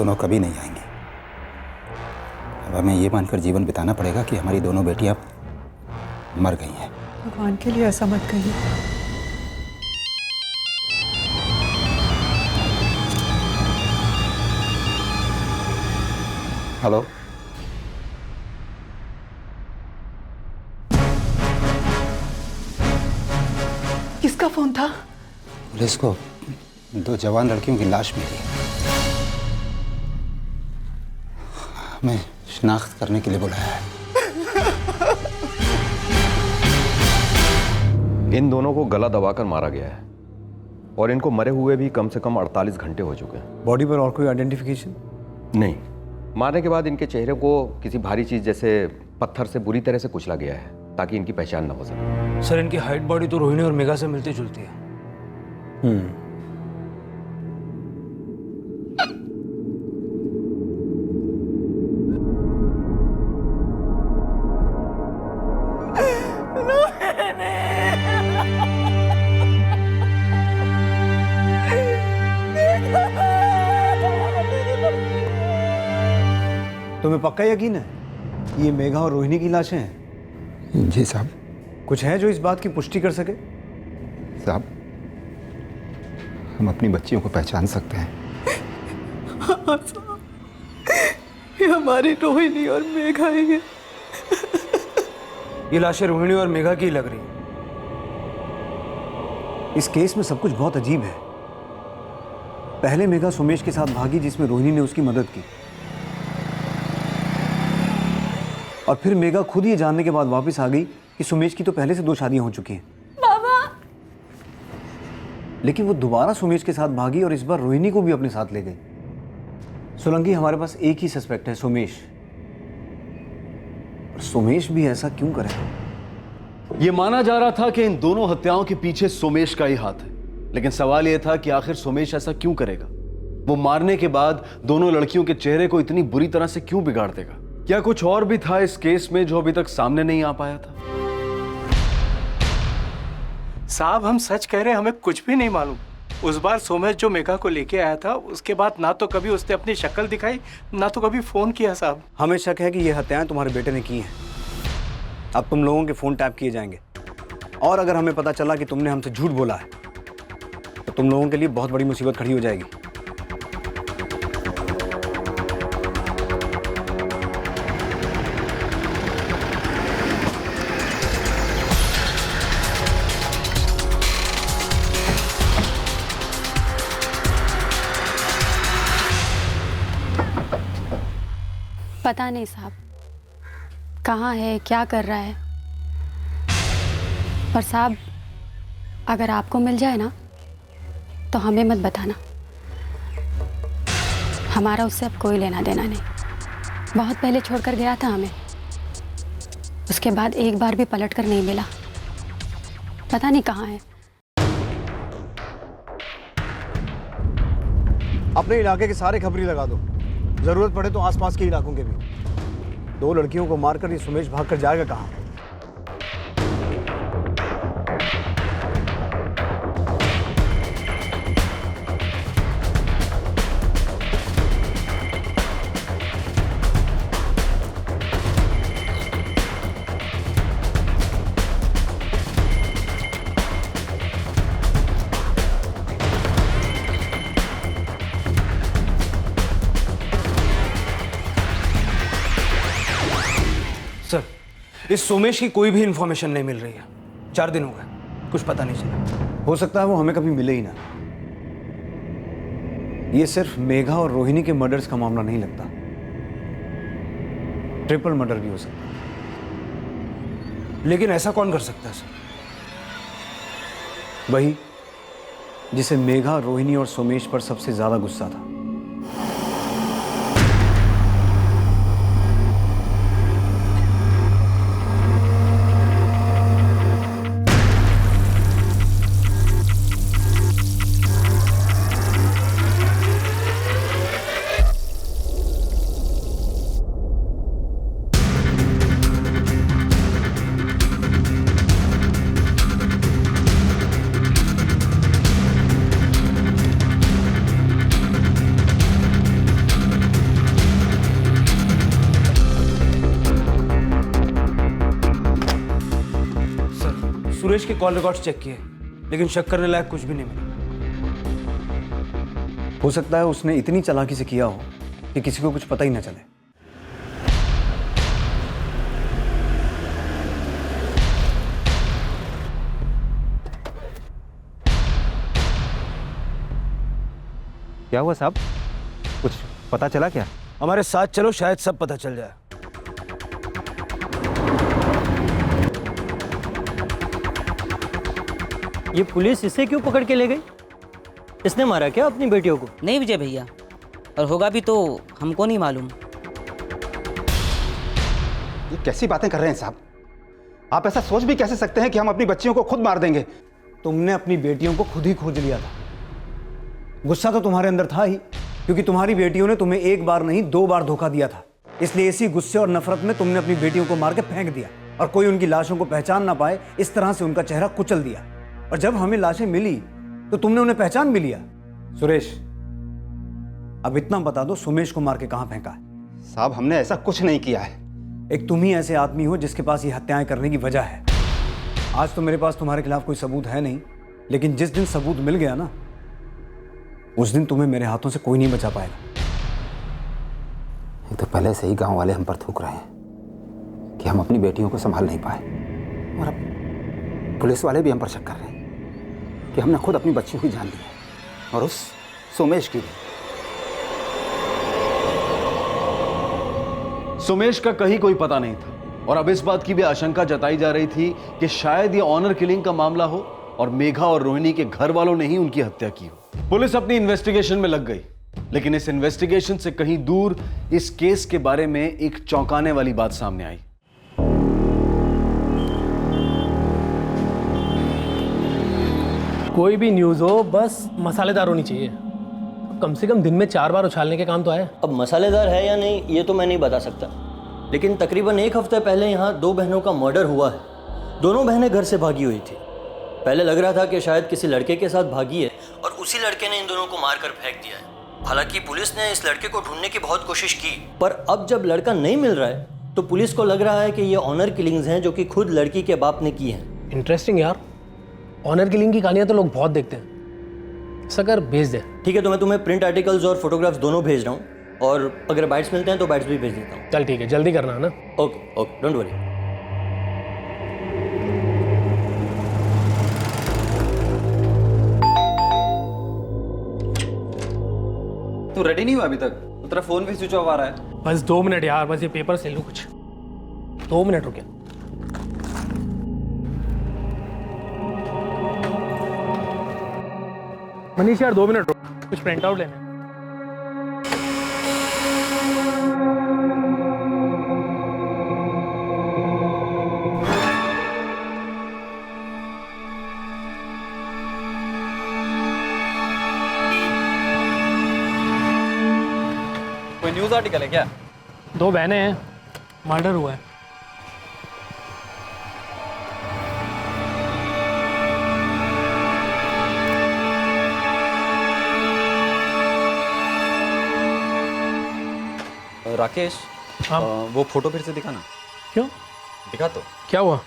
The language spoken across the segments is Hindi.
दोनों कभी नहीं आएंगी। अब हमें ये मानकर जीवन बिताना पड़ेगा कि हमारी दोनों बेटियां मर गई हैं। भगवान के लिए ऐसा मत कहिए। हेलो, किसका फोन था? पुलिस को 2 जवान लड़कियों की लाश मिली है। हमें शिनाख्त करने के लिए बुलाया है। इन दोनों को गला दबाकर मारा गया है और इनको मरे हुए भी कम से कम 48 घंटे हो चुके हैं। बॉडी पर और कोई आइडेंटिफिकेशन नहीं, मारने के बाद इनके चेहरे को किसी भारी चीज जैसे पत्थर से बुरी तरह से कुचला गया है ताकि इनकी पहचान न हो सके। सर, इनकी हाइट बॉडी तो रोहिणी और मेघा से मिलती जुलती है। तुम्हें पक्का यकीन है ये मेघा और रोहिणी की लाशें हैं? जी साहब। कुछ है जो इस बात की पुष्टि कर सके? साहब, हम अपनी बच्चियों को पहचान सकते हैं। हाँ साहब, ये हमारी रोहिणी और मेघा ही है। ये लाशें रोहिणी और मेघा की लग रही है। इस केस में सब कुछ बहुत अजीब है। पहले मेघा सुमेश के साथ भागी जिसमें रोहिणी ने उसकी मदद की, और फिर मेघा खुद ये जानने के बाद वापस आ गई कि सुमेश की तो पहले से 2 शादियां हो चुकी हैं। बाबा! लेकिन वो दोबारा सुमेश के साथ भागी और इस बार रोहिणी को भी अपने साथ ले गई। सोलंकी, हमारे पास एक ही सस्पेक्ट है, सुमेश। और सुमेश भी ऐसा क्यों करेगा? ये माना जा रहा था कि इन दोनों हत्याओं के पीछे सुमेश का ही हाथ है, लेकिन सवाल यह था कि आखिर सुमेश ऐसा क्यों करेगा? वो मारने के बाद दोनों लड़कियों के चेहरे को इतनी बुरी तरह से क्यों बिगाड़ देगा? क्या कुछ और भी था इस केस में जो अभी तक सामने नहीं आ पाया था? साहब, हम सच कह रहे हैं, हमें कुछ भी नहीं मालूम। उस बार सोमेश जो मेघा को लेके आया था, उसके बाद ना तो कभी उसने अपनी शक्ल दिखाई, ना तो कभी फोन किया। साहब, हमें शक है कि ये हत्याएं तुम्हारे बेटे ने की हैं। अब तुम लोगों के फोन टैप किए जाएंगे, और अगर हमें पता चला कि तुमने हमसे झूठ बोला है तो तुम लोगों के लिए बहुत बड़ी मुसीबत खड़ी हो जाएगी। पता नहीं साहब, कहाँ है, क्या कर रहा है। पर साहब, अगर आपको मिल जाए ना तो हमें मत बताना। हमारा उससे अब कोई लेना देना नहीं। बहुत पहले छोड़कर गया था हमें, उसके बाद एक बार भी पलट कर नहीं मिला। पता नहीं कहाँ है। अपने इलाके के सारे खबरी लगा दो, जरूरत पड़े तो आसपास के इलाकों के भी। 2 लड़कियों को मारकर ये सुमेश भागकर जाएगा कहाँ? सर, इस सोमेश की कोई भी इंफॉर्मेशन नहीं मिल रही है। 4 दिन हो गए, कुछ पता नहीं चला। हो सकता है वो हमें कभी मिले ही ना। ये सिर्फ मेघा और रोहिणी के मर्डर्स का मामला नहीं लगता, ट्रिपल मर्डर भी हो सकता है। लेकिन ऐसा कौन कर सकता है सर? वही जिसे मेघा, रोहिणी और सोमेश पर सबसे ज्यादा गुस्सा था। सुरेश के कॉल रिकॉर्ड्स चेक किए, लेकिन शक करने लायक कुछ भी नहीं मिला। हो सकता है उसने इतनी चालाकी से किया हो कि किसी को कुछ पता ही ना चले। क्या हुआ साहब, कुछ पता चला क्या? हमारे साथ चलो, शायद सब पता चल जाए। ये पुलिस इसे क्यों पकड़ के ले गई? इसने मारा क्या अपनी बेटियों को? नहीं विजय भैया, और होगा भी तो हमको नहीं मालूम। ये कैसी बातें कर रहे हैं साहब? आप ऐसा सोच भी कैसे सकते हैं कि हम अपनी बच्चियों को खुद मार देंगे? तुमने अपनी बेटियों को खुद ही खोज लिया था। गुस्सा तो तुम्हारे अंदर था ही, क्योंकि तुम्हारी बेटियों ने तुम्हें एक बार नहीं 2 बार धोखा दिया था। इसलिए इसी गुस्से और नफरत में तुमने अपनी बेटियों को मार के फेंक दिया, और कोई उनकी लाशों को पहचान ना पाए इस तरह से उनका चेहरा कुचल दिया। और जब हमें लाशें मिली तो तुमने उन्हें पहचान भी लिया। सुरेश, अब इतना बता दो, सुमेश को मार के कहां फेंका है? साहब हमने ऐसा कुछ नहीं किया है। एक तुम ही ऐसे आदमी हो जिसके पास ये हत्याएं करने की वजह है। आज तो मेरे पास तुम्हारे खिलाफ कोई सबूत है नहीं, लेकिन जिस दिन सबूत मिल गया ना, उस दिन तुम्हें मेरे हाथों से कोई नहीं बचा पाएगा। एक तो पहले से ही गांव वाले हम पर थूक रहे हैं कि हम अपनी बेटियों को संभाल नहीं पाए, और अब पुलिस वाले भी हम पर शक कर रहे हैं कि हमने खुद अपनी बच्चियों की जान ली है, और उस सोमेश की भी। सुमेश का कहीं कोई पता नहीं था, और अब इस बात की भी आशंका जताई जा रही थी कि शायद ये ऑनर किलिंग का मामला हो और मेघा और रोहिणी के घर वालों ने ही उनकी हत्या की हो। पुलिस अपनी इन्वेस्टिगेशन में लग गई, लेकिन इस इन्वेस्टिगेशन से कहीं दूर इस केस के बारे में एक चौंकाने वाली बात सामने आई। कोई भी न्यूज़ हो बस मसालेदार होनी चाहिए। कम से कम दिन में 4 बार उछालने के काम तो आए। अब मसालेदार है या नहीं ये तो मैं नहीं बता सकता, लेकिन तकरीबन 1 हफ्ते पहले यहाँ 2 बहनों का मर्डर हुआ है। दोनों बहनें घर से भागी हुई थी। पहले लग रहा था कि शायद किसी लड़के के साथ भागी है और उसी लड़के ने इन दोनों को मार कर फेंक दिया है। हालांकि पुलिस ने इस लड़के को ढूंढने की बहुत कोशिश की, पर अब जब लड़का नहीं मिल रहा है तो पुलिस को लग रहा है कि ये ऑनर किलिंग्स हैं जो कि खुद लड़की के बाप ने की हैं। इंटरेस्टिंग यार, ऑनर किलिंग की कहानियां तो लोग बहुत देखते हैं। सकर भेज दे। ठीक है, तो मैं तुम्हें प्रिंट आर्टिकल्स और फोटोग्राफ्स दोनों भेज रहा हूँ, और अगर बाइट्स मिलते हैं तो बाइट्स भी भेज देता हूँ। चल ठीक है, जल्दी करना है ना। Okay okay, don't worry. तू रेडी नहीं हुआ अभी तक? तेरा फोन भी स्विच ऑफ आ रहा है। बस 2 मिनट यार, बस ये पेपर से लूँ कुछ। 2 मिनट रुके। मनीष यार 2 मिनट रुक, कुछ प्रिंट आउट लेना है। कोई न्यूज़ आर्टिकल है क्या? 2 बहनें हैं, मर्डर हुआ है। राकेश, हाँ? वो फोटो फिर से दिखाना। क्यों? दिखा तो। क्या हुआ?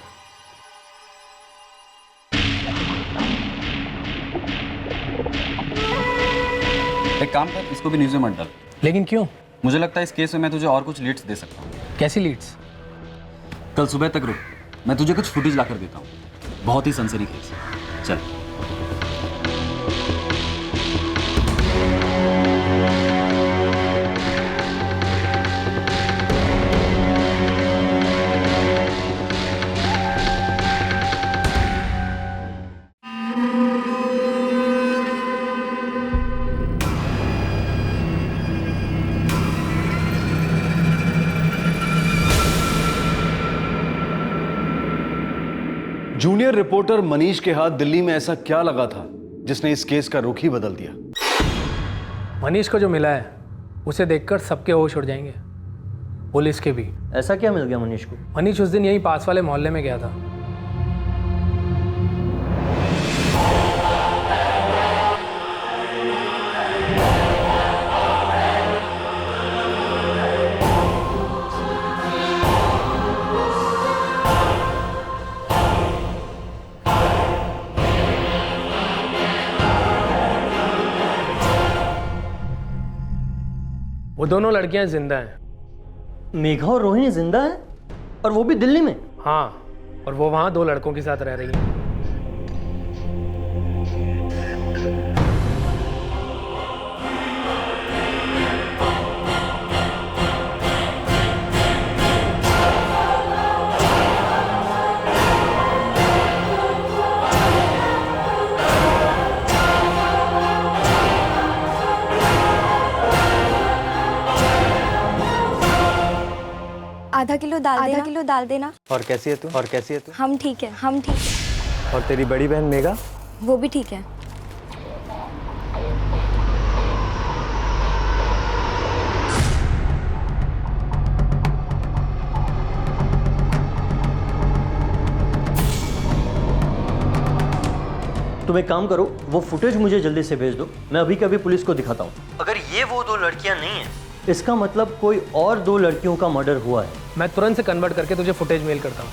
एक काम कर, इसको भी न्यूज़ में मत डाल। लेकिन क्यों? मुझे लगता है इस केस में मैं तुझे और कुछ लीड्स दे सकता हूँ। कैसी लीड्स? कल सुबह तक रुक, मैं तुझे कुछ फुटेज ला कर देता हूँ। बहुत ही सनसनी केस है। चल। जूनियर रिपोर्टर मनीष के हाथ दिल्ली में ऐसा क्या लगा था जिसने इस केस का रुख ही बदल दिया? मनीष को जो मिला है उसे देखकर सबके होश उड़ जाएंगे, पुलिस के भी। ऐसा क्या मिल गया मनीष को? मनीष उस दिन यहीं पास वाले मोहल्ले में गया था। वो दोनों लड़कियां जिंदा हैं। मेघा और रोहिणी जिंदा है, और वो भी दिल्ली में? हाँ, और वो वहाँ 2 लड़कों के साथ रह रही हैं। आधा किलो दाल देना। और कैसी है तू? हम ठीक है। और तेरी बड़ी बहन मेघा? वो भी ठीक है। तुम एक काम करो, वो फुटेज मुझे जल्दी से भेज दो, मैं अभी के अभी पुलिस को दिखाता हूँ। अगर ये वो 2 लड़कियां नहीं हैं, इसका मतलब कोई और 2 लड़कियों का मर्डर हुआ है। मैं तुरंत से कन्वर्ट करके तुझे फुटेज मेल करता हूँ।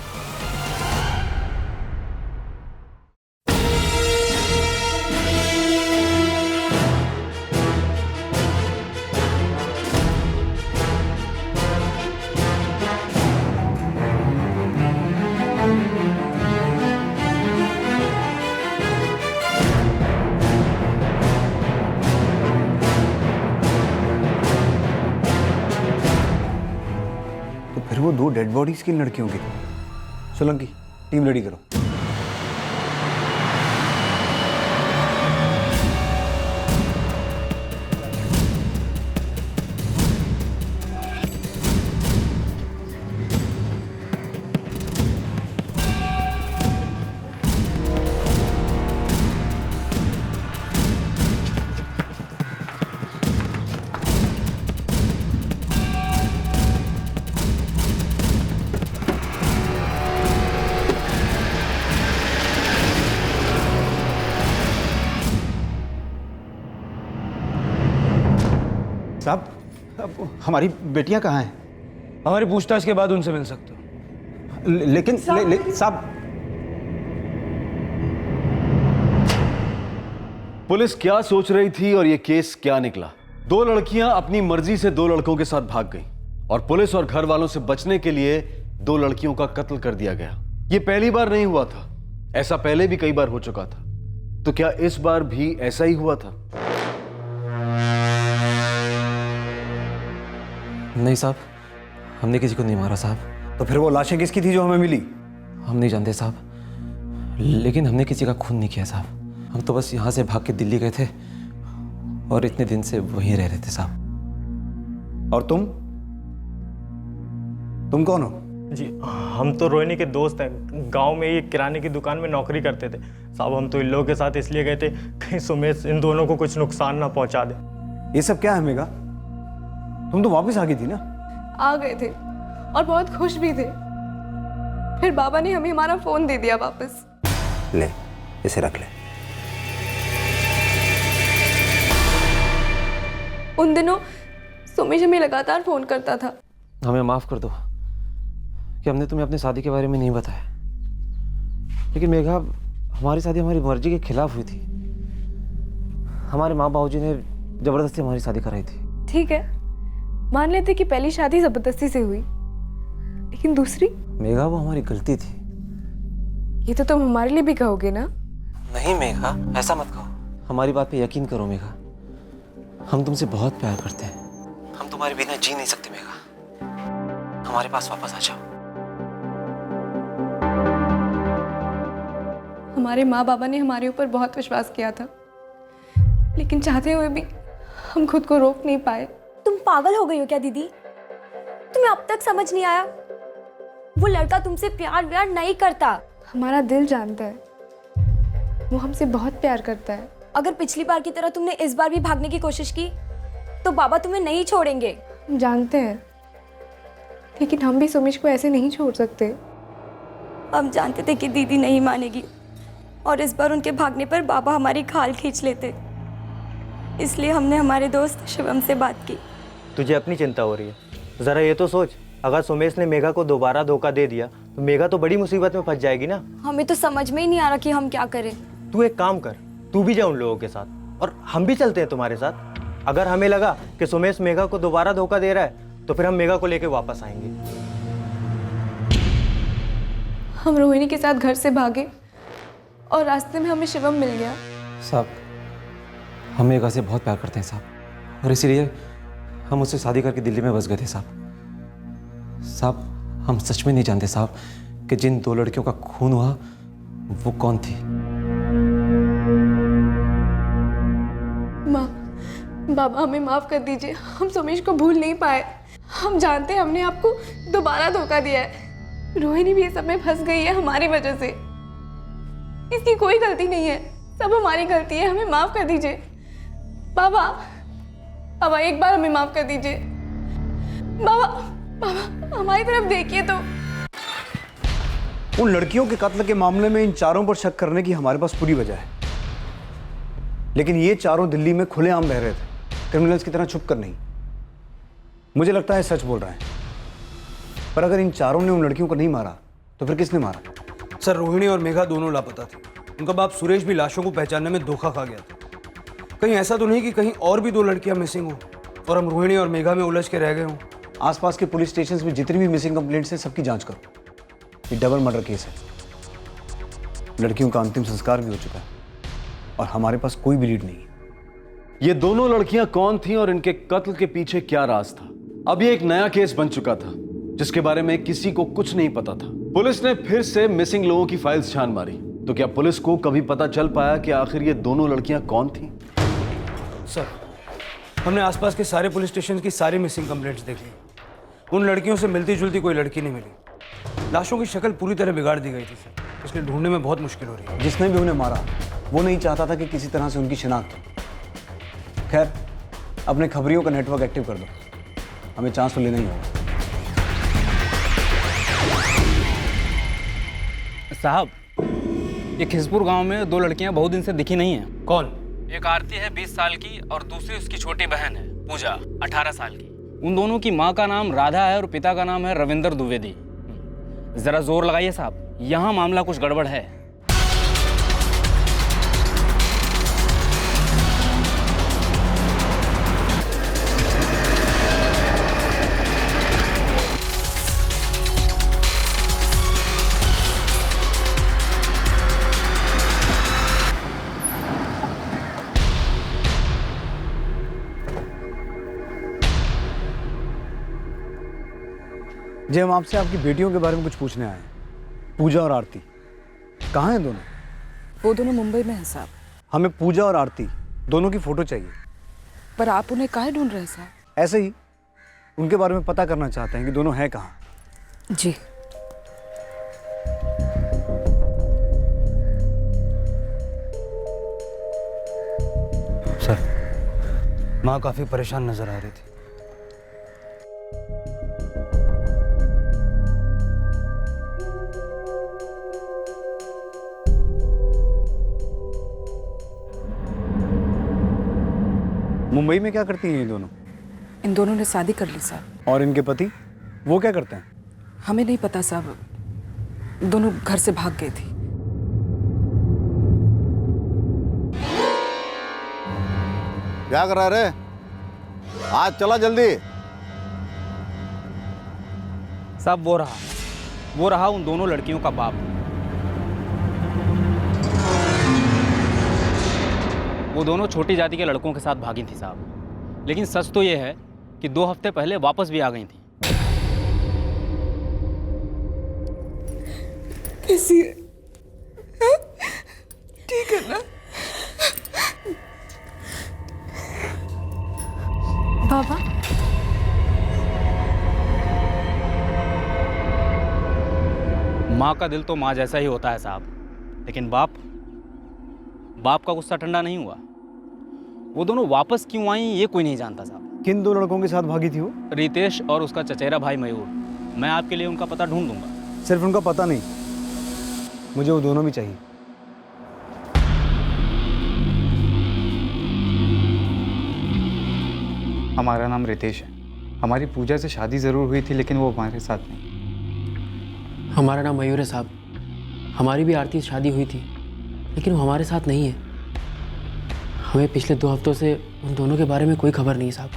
फिर वो 2 डेड बॉडीज किन लड़कियों की थी? सोलंकी, टीम रेडी करो। साहब, हमारी बेटियां कहाँ हैं? हमारी पूछताछ के बाद उनसे मिल सकते हो। लेकिन साहब, पुलिस क्या सोच रही थी और ये केस क्या निकला? 2 लड़कियां अपनी मर्जी से 2 लड़कों के साथ भाग गईं और पुलिस और घर वालों से बचने के लिए 2 लड़कियों का कत्ल कर दिया गया। ये पहली बार नहीं हुआ था, ऐसा पहले भी कई बार हो चुका था। तो क्या इस बार भी ऐसा ही हुआ था? नहीं साहब, हमने किसी को नहीं मारा साहब। तो फिर वो लाशें किसकी थी जो हमें मिली? हम नहीं जानते साहब, लेकिन हमने किसी का खून नहीं किया साहब। हम तो बस यहाँ से भाग के दिल्ली गए थे और इतने दिन से वहीं रह रहे थे साहब। और तुम कौन हो? जी, हम तो रोहिणी के दोस्त हैं। गांव में ये किराने की दुकान में नौकरी करते थे साहब। हम तो इन लोगों के साथ इसलिए गए थे कहीं सुमेश इन दोनों को कुछ नुकसान ना पहुंचा दे। ये सब क्या है मेघा? तुम तो वापस आ गई थी ना? आ गए थे और बहुत खुश भी थे। फिर बाबा ने हमें हमारा फोन दे दिया वापस। ले, इसे रख ले। उन दिनों सुमेश हमें लगातार फोन करता था। हमें माफ कर दो कि हमने तुम्हें अपनी शादी के बारे में नहीं बताया। लेकिन मेघा, हमारी शादी हमारी मर्जी के खिलाफ हुई थी। हमारे माँ बाबूजी ने जबरदस्ती हमारी शादी कराई थी। ठीक है, मान लेते कि पहली शादी जबरदस्ती से हुई, लेकिन दूसरी? मेघा, वो हमारी गलती थी। ये तो तुम हमारे लिए भी कहोगे ना? नहीं मेघा, ऐसा मत कहो। हमारी बात पे यकीन करो मेघा, हम तुमसे बहुत प्यार करते हैं। हम तुम्हारे बिना जी नहीं सकते मेघा। हमारे पास वापस आ जाओ। हमारे माँ बाबा ने हमारे ऊपर बहुत विश्वास किया था, लेकिन चाहते हुए भी हम खुद को रोक नहीं पाए। तुम पागल हो गई हो क्या दीदी? तुम्हें अब तक समझ नहीं आया? वो लड़का तुमसे प्यार व्यार नहीं करता। हमारा दिल जानता है, वो हमसे बहुत प्यार करता है। अगर पिछली बार की तरह तुमने इस बार भी भागने की कोशिश की तो बाबा तुम्हें नहीं छोड़ेंगे। हम जानते हैं, लेकिन हम भी सुमेश को ऐसे नहीं छोड़ सकते। हम जानते थे कि दीदी नहीं मानेगी और इस बार उनके भागने पर बाबा हमारी खाल खींच लेते, इसलिए हमने हमारे दोस्त शिवम से बात की। तुझे अपनी चिंता हो रही है, जरा ये तो सोच, अगर सुमेश ने मेघा को दोबारा धोखा दे दिया तो मेघा तो बड़ी मुसीबत में फंस जाएगी ना। हमें तो समझ में ही नहीं आ रहा कि हम क्या करें। तू एक काम कर, तू भी जा उन लोगों के साथ और हम भी चलते हैं तुम्हारे साथ। अगर हमें लगा कि सुमेश मेघा को दोबारा धोखा दे रहा है तो फिर हम मेघा को लेकर वापस आएंगे। हम रोहिणी के साथ घर से भागे और रास्ते में हमें शिवम मिल गया। साहब, हम मेघा से बहुत प्यार करते हैं साहब, और इसीलिए हम उससे शादी करके दिल्ली में बस गए थे साहब। साहब, हम सच में नहीं जानते साहब कि जिन 2 लड़कियों का खून हुआ वो कौन थी। माँ, बाबा हमें माफ कर दीजिए, हम सुमेश को भूल नहीं पाए। हम जानते हैं हमने आपको दोबारा धोखा दिया है। रोहिणी भी ये सब में फंस गई है हमारी वजह से। इसकी कोई गलती नहीं है, सब हमारी गलती है, हमें माफ कर दीजिए। बाबा, बाबा एक बार हमें माफ कर दीजिए। बाबा, बाबा हमारी तरफ देखिए तो। उन लड़कियों के कत्ल के मामले में इन चारों पर शक करने की हमारे पास पूरी वजह है, लेकिन ये चारों दिल्ली में खुलेआम रह रहे थे, क्रिमिनल्स की तरह छुप कर नहीं। मुझे लगता है सच बोल रहे हैं, पर अगर इन चारों ने उन लड़कियों को नहीं मारा तो फिर किसने मारा? सर, रोहिणी और मेघा दोनों लापता थे। उनका बाप सुरेश भी लाशों को पहचानने में धोखा खा गया था। कहीं ऐसा तो नहीं कि कहीं और भी 2 लड़कियां मिसिंग हो और हम रोहिणी और मेघा में उलझ के रह गए हों? आसपास के पुलिस स्टेशन में जितनी भी मिसिंग कंप्लेंट्स हैं सबकी जांच करो। ये डबल मर्डर केस है। लड़कियों का अंतिम संस्कार भी हो चुका है और हमारे पास कोई भी लीड नहीं है। ये दोनों लड़कियां कौन थीं और इनके कत्ल के पीछे क्या राज था? अब ये एक नया केस बन चुका था जिसके बारे में किसी को कुछ नहीं पता था। पुलिस ने फिर से मिसिंग लोगों की फाइल्स छान मारी, तो क्या पुलिस को कभी पता चल पाया कि आखिर ये दोनों लड़कियां कौन थीं? सर, हमने आसपास के सारे पुलिस स्टेशन की सारी मिसिंग कंप्लेंट्स देख ली। उन लड़कियों से मिलती जुलती कोई लड़की नहीं मिली। लाशों की शक्ल पूरी तरह बिगाड़ दी गई थी सर, इसलिए ढूंढने में बहुत मुश्किल हो रही है। जिसने भी उन्हें मारा वो नहीं चाहता था कि किसी तरह से उनकी शिनाख्त हो। खैर, अपने खबरियों का नेटवर्क एक्टिव कर दो, हमें चांस तो लेना ही होगा। साहब, ये खिसपुर गांव में 2 लड़कियां बहुत दिन से दिखी नहीं हैं। कौन? एक आरती है 20 साल की और दूसरी उसकी छोटी बहन है पूजा 18 साल की। उन दोनों की माँ का नाम राधा है और पिता का नाम है रविंदर द्विवेदी। जरा जोर लगाइए साहब, यहाँ मामला कुछ गड़बड़ है। जी, हम आपसे आपकी बेटियों के बारे में कुछ पूछने आए हैं। पूजा और आरती कहाँ हैं दोनों? वो दोनों मुंबई में हैं साहब। हमें पूजा और आरती दोनों की फोटो चाहिए। पर आप उन्हें काहे ढूंढ रहे हैं साहब? ऐसे ही उनके बारे में पता करना चाहते हैं कि दोनों हैं कहाँ। जी। सर, माँ काफी परेशान नजर आ रही थी। मुंबई में क्या करती हैं ये दोनों? इन दोनों ने शादी कर ली साहब। और इनके पति वो क्या करते हैं? हमें नहीं पता साहब, दोनों घर से भाग गई थी। क्या कर रहा रे? आज चला जल्दी। साहब, वो रहा उन दोनों लड़कियों का बाप। वो दोनों छोटी जाति के लड़कों के साथ भागी थी साहब, लेकिन सच तो ये है कि 2 हफ्ते पहले वापस भी आ गई थी। कैसी है? ठीक है ना? बाबा, माँ का दिल तो माँ जैसा ही होता है साहब, लेकिन बाप का गुस्सा ठंडा नहीं हुआ। वो दोनों वापस क्यों आई ये कोई नहीं जानता साहब। किन 2 लड़कों के साथ भागी थी वो? रितेश और उसका चचेरा भाई मयूर। मैं आपके लिए उनका पता ढूंढ दूंगा। सिर्फ उनका पता नहीं, मुझे वो दोनों भी चाहिए। हमारा नाम रितेश है। हमारी पूजा से शादी ज़रूर हुई थी लेकिन वो हमारे साथ नहीं। हमारा नाम मयूर है साहब। हमारी भी आरती से शादी हुई थी लेकिन वो हमारे साथ नहीं है। हमें पिछले 2 हफ्तों से उन दोनों के बारे में कोई खबर नहीं साहब।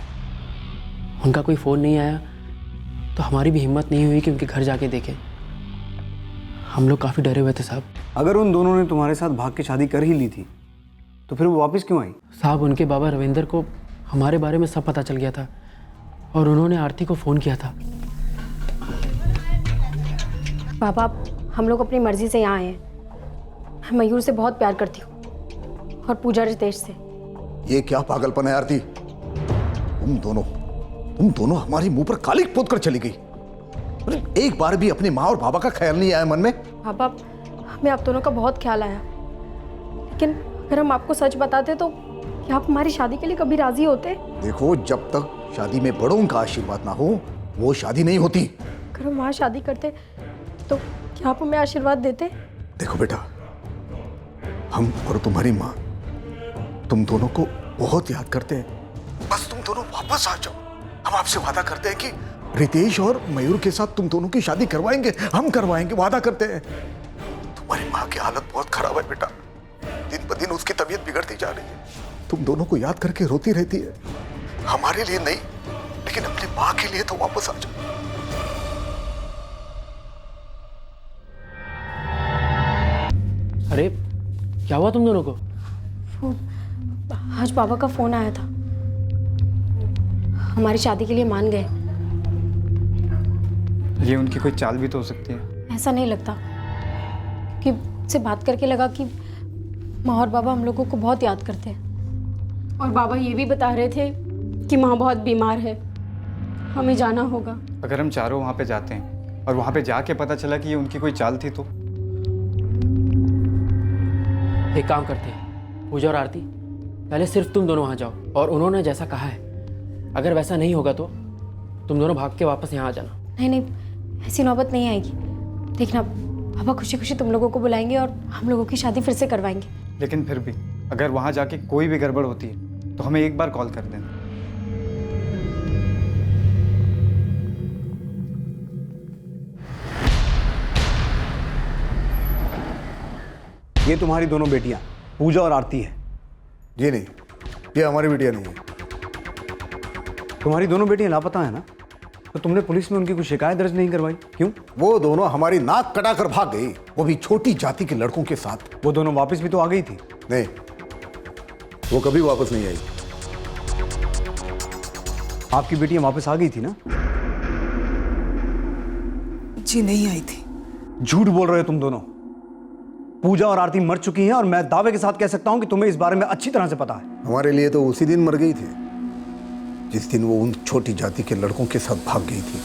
उनका कोई फ़ोन नहीं आया तो हमारी भी हिम्मत नहीं हुई कि उनके घर जाके देखें। हम लोग काफ़ी डरे हुए थे साहब। अगर उन दोनों ने तुम्हारे साथ भाग के शादी कर ही ली थी तो फिर वो वापस क्यों आई? साहब उनके बाबा रविंदर को हमारे बारे में सब पता चल गया था और उन्होंने आरती को फ़ोन किया था। पापा, हम लोग अपनी मर्जी से यहाँ आए हैं। मैं मयूर से बहुत प्यार करती हूँ और पूजा रितेश से। ये क्या पागलपन है आरती? तुम दोनों हमारी मुंह पर काली पोत कर चली गई। अरे एक बार भी अपनी माँ और बाबा का ख्याल नहीं आया मन में? पापा, हमें आप दोनों का बहुत ख्याल आया, लेकिन अगर हम आपको सच बताते तो क्या आप हमारी शादी के लिए कभी राजी होते? देखो, जब तक शादी में बड़ों का आशीर्वाद ना हो वो शादी नहीं होती। अगर हम वहाँ शादी करते तो क्या आप हमें आशीर्वाद देते? देखो बेटा, हम और तुम्हारी माँ तुम दोनों को बहुत याद करते हैं। बस तुम दोनों वापस आ जाओ। हम आपसे वादा करते हैं कि रितेश और मयूर के साथ तुम दोनों की शादी करवाएंगे। हम करवाएंगे, वादा करते हैं। तुम्हारी माँ की हालत बहुत खराब है बेटा, दिन ब दिन उसकी तबीयत बिगड़ती जा रही है। तुम दोनों को याद करके रोती रहती है। हमारे लिए नहीं, लेकिन अपनी माँ के लिए तो वापस आ जाओ। अरे क्या हुआ तुम दोनों को? आज बाबा का फ़ोन आया था, हमारी शादी के लिए मान गए। ये उनकी कोई चाल भी तो हो सकती है। ऐसा नहीं लगता कि से बात करके लगा कि माँ और बाबा हम लोगों को बहुत याद करते हैं, और बाबा ये भी बता रहे थे कि माँ बहुत बीमार है, हमें जाना होगा। अगर हम चारों वहाँ पे जाते हैं और वहाँ पे जाके पता चला कि ये उनकी कोई चाल थी तो? एक काम करते हैं, पूजा और आरती पहले सिर्फ तुम दोनों वहाँ जाओ, और उन्होंने जैसा कहा है अगर वैसा नहीं होगा तो तुम दोनों भाग के वापस यहाँ आ जाना। नहीं, ऐसी नौबत नहीं आएगी। देखना, पापा खुशी खुशी तुम लोगों को बुलाएंगे और हम लोगों की शादी फिर से करवाएंगे। लेकिन फिर भी अगर वहाँ जाके कोई भी गड़बड़ होती है तो हमें एक बार कॉल कर देना। ये तुम्हारी दोनों बेटियां पूजा और आरती है? जी नहीं, ये हमारी बेटियां नहीं है। तुम्हारी दोनों बेटियां लापता है ना? तो तुमने पुलिस में उनकी कोई शिकायत दर्ज नहीं करवाई, क्यों? वो दोनों हमारी नाक कटाकर भाग गई, वो भी छोटी जाति के लड़कों के साथ। वो दोनों वापस भी तो आ गई थी। नहीं, वो कभी वापस नहीं आई। आपकी बेटियां वापस आ गई थी ना? जी नहीं आई थी। झूठ बोल रहे हो तुम दोनों। पूजा और आरती मर चुकी हैं और मैं दावे के साथ कह सकता हूं कि तुम्हें इस बारे में अच्छी तरह से पता है। हमारे लिए तो उसी दिन मर गई थी जिस दिन वो उन छोटी जाति के लड़कों के साथ भाग गई थी।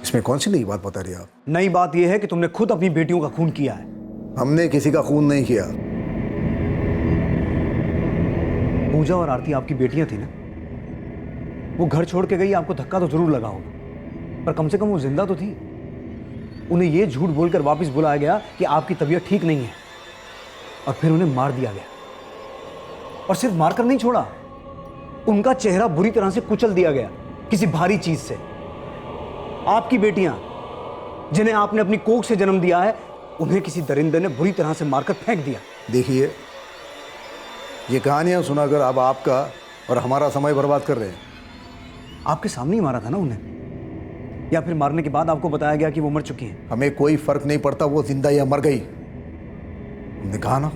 इसमें कौन सी नई बात बता रही आप? नई बात यह है कि तुमने खुद अपनी बेटियों का खून किया है। हमने किसी का खून नहीं किया। पूजा और आरती आपकी बेटियां थी ना? वो घर छोड़ के गई, आपको धक्का तो जरूर लगा होगा, पर कम से कम वो जिंदा तो थी। उन्हें ये झूठ बोलकर वापस बुलाया गया कि आपकी तबीयत ठीक नहीं है, और फिर उन्हें मार दिया गया। और सिर्फ मारकर नहीं छोड़ा, उनका चेहरा बुरी तरह से कुचल दिया गया किसी भारी चीज से। आपकी बेटियां जिन्हें आपने अपनी कोख से जन्म दिया है, उन्हें किसी दरिंदे ने बुरी तरह से मारकर फेंक दिया। देखिए, ये कहानियां सुनाकर आप आपका और हमारा समय बर्बाद कर रहे हैं। आपके सामने ही मारा था ना उन्हें, या फिर मारने के बाद आपको बताया गया कि वो मर चुकी हैं? हमें कोई फर्क नहीं पड़ता वो जिंदा या मर गई। हमने कहा ना,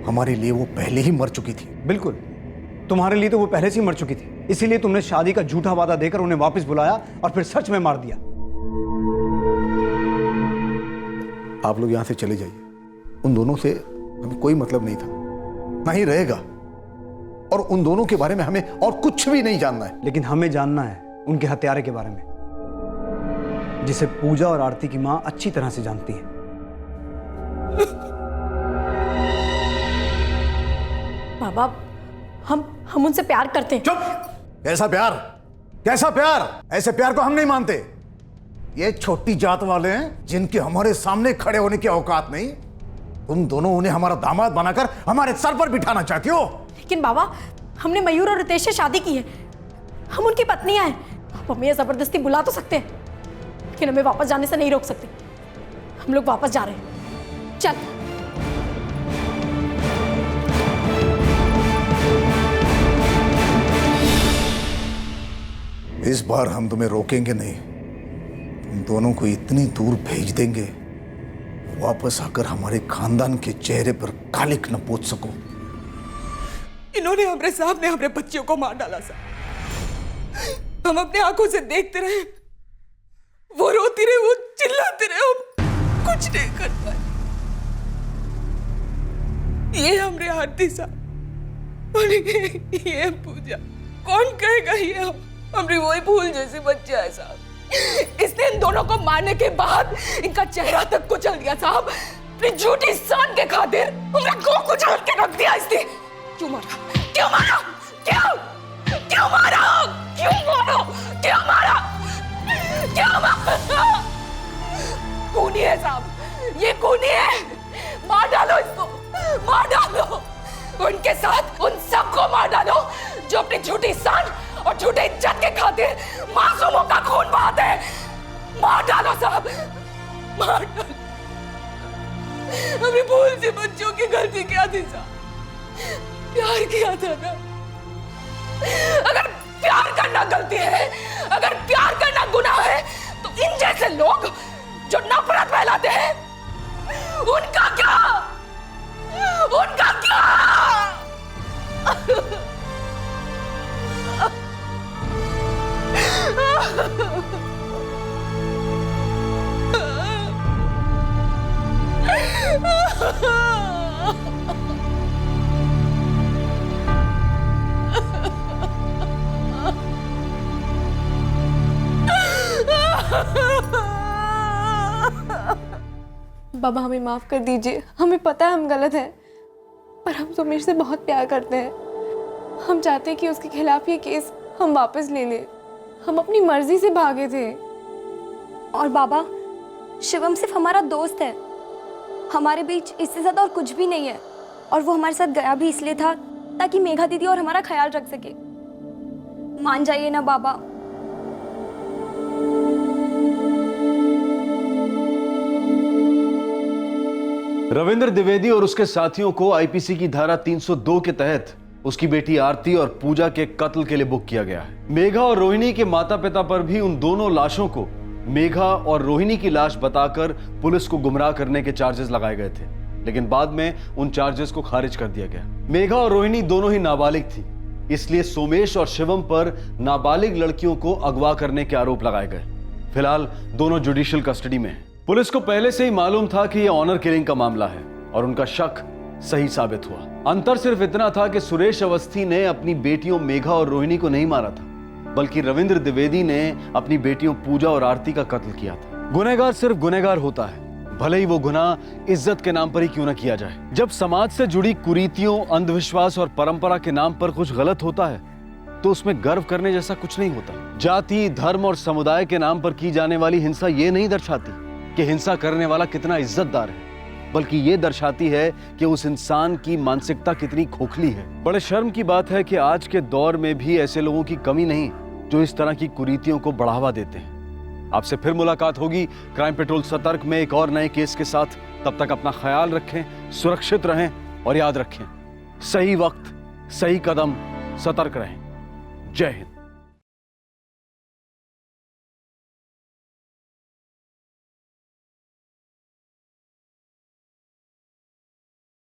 हमारे लिए वो पहले ही मर चुकी थी। बिल्कुल, तुम्हारे लिए तो वो पहले से ही मर चुकी थी, इसीलिए तुमने शादी का झूठा वादा देकर उन्हें वापस बुलाया और फिर सच में मार दिया। आप लोग यहां से चले जाइए। उन दोनों से हमें कोई मतलब नहीं था, ना ही रहेगा, और उन दोनों के बारे में हमें और कुछ भी नहीं जानना है। लेकिन हमें जानना है उनके हत्यारे के बारे में, जिसे पूजा और आरती की मां अच्छी तरह से जानती है। बाबा, हम उनसे प्यार करते हैं। चुप! कैसा प्यार? कैसा प्यार? ऐसे प्यार को हम नहीं मानते। ये छोटी जात वाले हैं जिनके हमारे सामने खड़े होने की औकात नहीं। तुम दोनों उन्हें हमारा दामाद बनाकर हमारे सर पर बिठाना चाहती हो। लेकिन बाबा, हमने मयूर और रितेश से शादी की है, हम उनकी पत्नियां हैं। आप हमें जबरदस्ती बुला तो सकते हैं, लेकिन हमें वापस जाने से नहीं रोक सकते। हम लोग वापस जा रहे हैं, चल। इस बार हम तुम्हें रोकेंगे नहीं, तुम दोनों को इतनी दूर भेज देंगे वापस आकर हमारे खानदान के चेहरे पर कालिक न पोत सको। इन्होंने हमारे सामने हमारे बच्चियों को मार डाला साहब। हम अपने आंखों से देखते रहे, वो रोती रहे, वो चिल्लाते रहे, हम कुछ नहीं कर पाए। ये हमरे आरती साहब और ये पूजा, कौन कहेगा ये हमरी वही फूल जैसी बच्चा है साहब। इसने इन दोनों को मारने के बाद इनका चेहरा तक कुचल दिया साहब। अपनी झूठी शान के खातिर हमरा को कुचल के रख दिया इसने। क्यों मारा? क्यों मारा? क्यों? क्यों मारा? क्यों मारा? क्यों मारा? क्यों मारा? खूनी है साहब, ये खूनी है। मार डालो इसको, मार डालो। उनके साथ उन सबको मार डालो जो अपनी झूठी शान और झूठे इज्जत के खातिर मासूमों का खून बहाते हैं। मार डालो साहब, मार डालो। हमें भूल से बच्चों की गलती क्या थी साहब? प्यार किया था ना। अगर प्यार करना गलती है, अगर प्यार करना गुनाह है, तो इन जैसे लोग जो नफरत फैलाते हैं उनका क्या? उनका क्या? बाबा हमें माफ कर दीजिए, हमें पता है हम गलत हैं, पर हम सुमेश से बहुत प्यार करते हैं। हम चाहते हैं कि उसके खिलाफ ये केस हम वापस ले लें। हम अपनी मर्जी से भागे थे। और बाबा, शिवम सिर्फ हमारा दोस्त है, हमारे बीच इससे ज़्यादा और कुछ भी नहीं है। और वो हमारे साथ गया भी इसलिए था ताकि मेघा दीदी और हमारा ख्याल रख सके। मान जाइए ना बाबा। रविंद्र द्विवेदी और उसके साथियों को आईपीसी की धारा 302 के तहत उसकी बेटी आरती और पूजा के कत्ल के लिए बुक किया गया है। मेघा और रोहिणी के माता पिता पर भी उन दोनों लाशों को मेघा और रोहिणी की लाश बताकर पुलिस को गुमराह करने के चार्जेस लगाए गए थे, लेकिन बाद में उन चार्जेस को खारिज कर दिया गया। मेघा और रोहिणी दोनों ही नाबालिग थी, इसलिए सोमेश और शिवम पर नाबालिग लड़कियों को अगवा करने के आरोप लगाए गए। फिलहाल दोनों जुडिशियल कस्टडी में हैं। पुलिस को पहले से ही मालूम था कि यह ऑनर किलिंग का मामला है और उनका शक सही साबित हुआ। अंतर सिर्फ इतना था कि सुरेश अवस्थी ने अपनी बेटियों मेघा और रोहिणी को नहीं मारा था, बल्कि रविंद्र द्विवेदी ने अपनी बेटियों पूजा और आरती का कत्ल किया था। गुनहगार सिर्फ गुनहगार होता है, भले ही वो गुनाह इज्जत के नाम पर ही क्यों न किया जाए। जब समाज से जुड़ी कुरीतियों, अंधविश्वास और परंपरा के नाम पर कुछ गलत होता है तो उसमें गर्व करने जैसा कुछ नहीं होता। जाति, धर्म और समुदाय के नाम पर की जाने वाली हिंसा ये नहीं दर्शाती कि हिंसा करने वाला कितना इज्जतदार है, बल्कि ये दर्शाती है कि उस इंसान की मानसिकता कितनी खोखली है। बड़े शर्म की बात है कि आज के दौर में भी ऐसे लोगों की कमी नहीं जो इस तरह की कुरीतियों को बढ़ावा देते हैं। आपसे फिर मुलाकात होगी क्राइम पेट्रोल सतर्क में एक और नए केस के साथ। तब तक अपना ख्याल रखें, सुरक्षित रहें और याद रखें, सही वक्त, सही कदम, सतर्क रहें। जय हिंद।